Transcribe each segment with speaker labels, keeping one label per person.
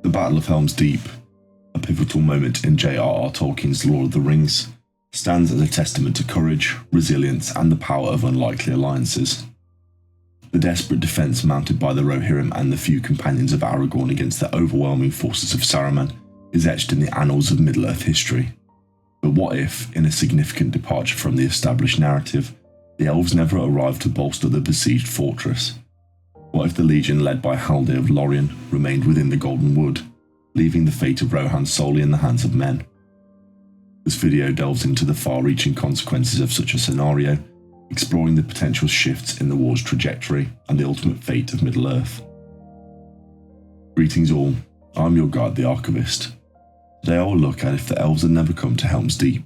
Speaker 1: The Battle of Helm's Deep, a pivotal moment in J.R.R. Tolkien's Lord of the Rings, stands as a testament to courage, resilience, and the power of unlikely alliances. The desperate defence mounted by the Rohirrim and the few companions of Aragorn against the overwhelming forces of Saruman is etched in the annals of Middle-earth history. But what if, in a significant departure from the established narrative, the Elves never arrived to bolster the besieged fortress? What if the legion led by Haldir of Lorien remained within the Golden Wood, leaving the fate of Rohan solely in the hands of men? This video delves into the far-reaching consequences of such a scenario, exploring the potential shifts in the war's trajectory and the ultimate fate of Middle-earth. Greetings all, I'm your guide, the Archivist. Today I will look at if the Elves had never come to Helm's Deep.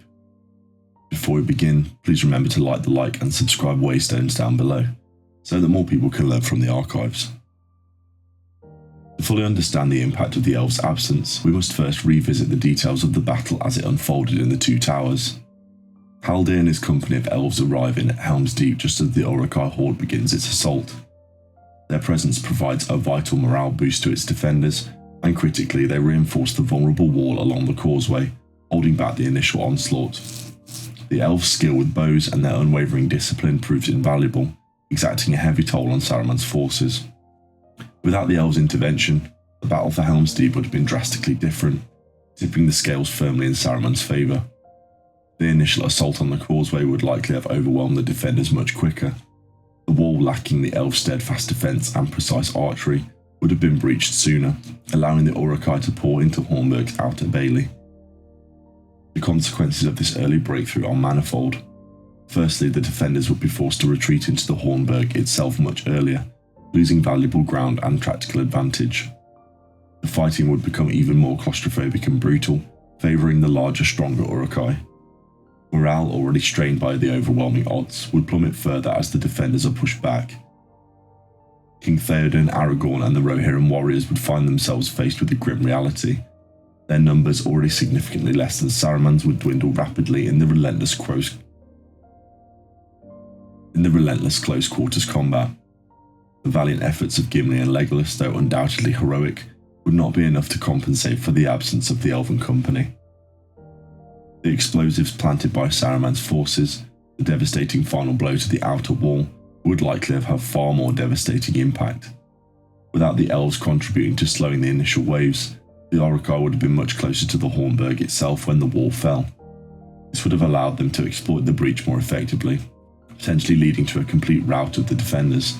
Speaker 1: Before we begin, please remember to like the like and subscribe waystones down below, so that more people can learn from the archives. To fully understand the impact of the Elves' absence, we must first revisit the details of the battle as it unfolded in the Two Towers. Haldir and his company of Elves arrive in Helm's Deep just as the Uruk-hai horde begins its assault. Their presence provides a vital morale boost to its defenders, and critically they reinforce the vulnerable wall along the causeway, holding back the initial onslaught. The Elves' skill with bows and their unwavering discipline proves invaluable, exacting a heavy toll on Saruman's forces. Without the Elves' intervention, the battle for Helm's Deep would have been drastically different, tipping the scales firmly in Saruman's favour. The initial assault on the causeway would likely have overwhelmed the defenders much quicker. The wall, lacking the Elves' steadfast defence and precise archery, would have been breached sooner, allowing the Uruk-hai to pour into Hornburg's outer bailey. The consequences of this early breakthrough are manifold. Firstly, the defenders would be forced to retreat into the Hornburg itself much earlier, losing valuable ground and tactical advantage. The fighting would become even more claustrophobic and brutal, favouring the larger, stronger Uruk-hai. Morale, already strained by the overwhelming odds, would plummet further as the defenders are pushed back. King Theoden, Aragorn and the Rohirrim warriors would find themselves faced with the grim reality. Their numbers, already significantly less than Saruman's, would dwindle rapidly in the relentless close quarters combat. The valiant efforts of Gimli and Legolas, though undoubtedly heroic, would not be enough to compensate for the absence of the Elven company. The explosives planted by Saruman's forces, the devastating final blow to the outer wall, would likely have had far more devastating impact. Without the Elves contributing to slowing the initial waves, the Uruk-hai would have been much closer to the Hornburg itself when the wall fell. This would have allowed them to exploit the breach more effectively, potentially leading to a complete rout of the defenders.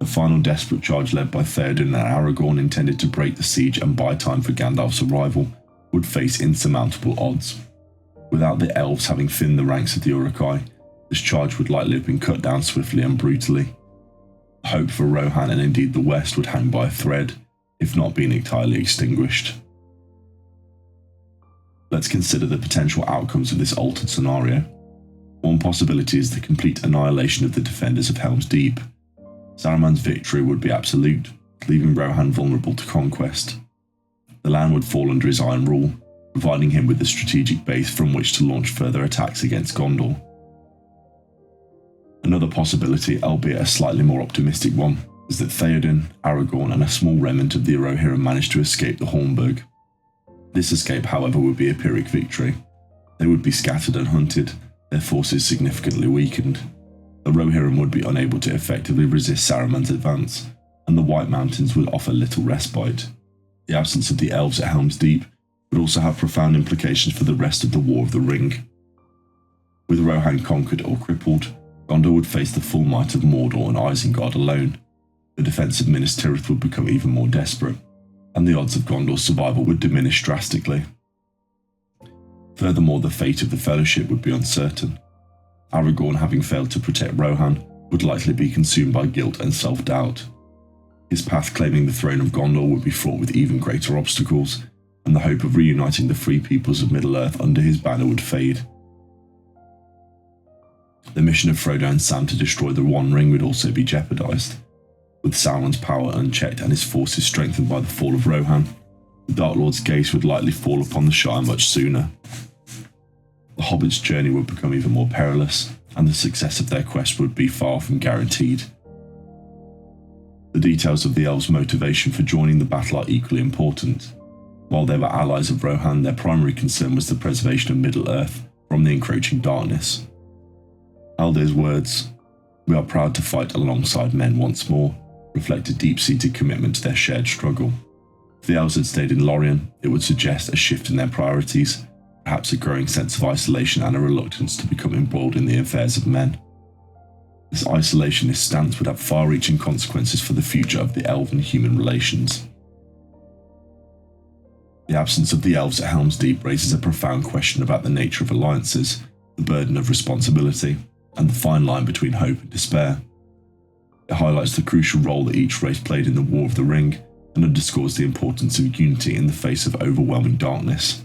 Speaker 1: The final desperate charge led by Theoden and Aragorn, intended to break the siege and buy time for Gandalf's arrival, would face insurmountable odds. Without the Elves having thinned the ranks of the Uruk-hai, this charge would likely have been cut down swiftly and brutally. Hope for Rohan and indeed the West would hang by a thread, if not being entirely extinguished. Let's consider the potential outcomes of this altered scenario. One possibility is the complete annihilation of the defenders of Helm's Deep. Saruman's victory would be absolute, leaving Rohan vulnerable to conquest. The land would fall under his iron rule, providing him with a strategic base from which to launch further attacks against Gondor. Another possibility, albeit a slightly more optimistic one, is that Theoden, Aragorn and a small remnant of the Rohirrim managed to escape the Hornburg. This escape, however, would be a Pyrrhic victory. They would be scattered and hunted, their forces significantly weakened. The Rohirrim would be unable to effectively resist Saruman's advance, and the White Mountains would offer little respite. The absence of the Elves at Helm's Deep would also have profound implications for the rest of the War of the Ring. With Rohan conquered or crippled, Gondor would face the full might of Mordor and Isengard alone. The defence of Minas Tirith would become even more desperate, and the odds of Gondor's survival would diminish drastically. Furthermore, the fate of the Fellowship would be uncertain. Aragorn, having failed to protect Rohan, would likely be consumed by guilt and self-doubt. His path claiming the throne of Gondor would be fraught with even greater obstacles, and the hope of reuniting the free peoples of Middle-earth under his banner would fade. The mission of Frodo and Sam to destroy the One Ring would also be jeopardised. With Sauron's power unchecked and his forces strengthened by the fall of Rohan, the Dark Lord's gaze would likely fall upon the Shire much sooner. The Hobbits' journey would become even more perilous, and the success of their quest would be far from guaranteed. The details of the Elves' motivation for joining the battle are equally important. While they were allies of Rohan, their primary concern was the preservation of Middle-earth from the encroaching darkness. Haldir's words, "We are proud to fight alongside men once more," reflect a deep-seated commitment to their shared struggle. If the Elves had stayed in Lorien, it would suggest a shift in their priorities, perhaps a growing sense of isolation and a reluctance to become embroiled in the affairs of men. This isolationist stance would have far-reaching consequences for the future of the elven-human relations. The absence of the Elves at Helm's Deep raises a profound question about the nature of alliances, the burden of responsibility, and the fine line between hope and despair. It highlights the crucial role that each race played in the War of the Ring and underscores the importance of unity in the face of overwhelming darkness.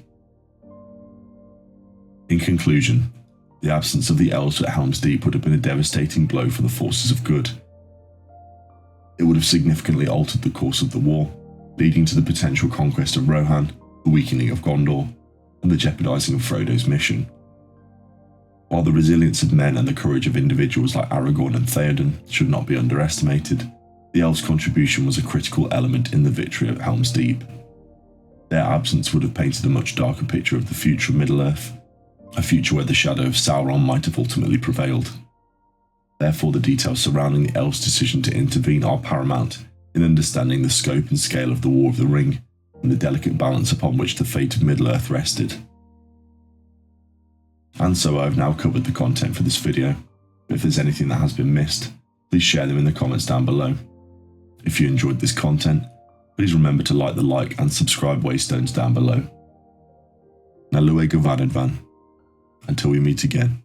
Speaker 1: In conclusion, the absence of the Elves at Helm's Deep would have been a devastating blow for the forces of good. It would have significantly altered the course of the war, leading to the potential conquest of Rohan, the weakening of Gondor, and the jeopardizing of Frodo's mission. While the resilience of men and the courage of individuals like Aragorn and Theoden should not be underestimated, the Elves' contribution was a critical element in the victory at Helm's Deep. Their absence would have painted a much darker picture of the future of Middle-earth, a future where the shadow of Sauron might have ultimately prevailed. Therefore, the details surrounding the Elves' decision to intervene are paramount in understanding the scope and scale of the War of the Ring and the delicate balance upon which the fate of Middle-earth rested. And so I've now covered the content for this video, but if there's anything that has been missed, please share them in the comments down below. If you enjoyed this content, please remember to like the like and subscribe waystones down below. Na Lue Govanadvan. Until we meet again.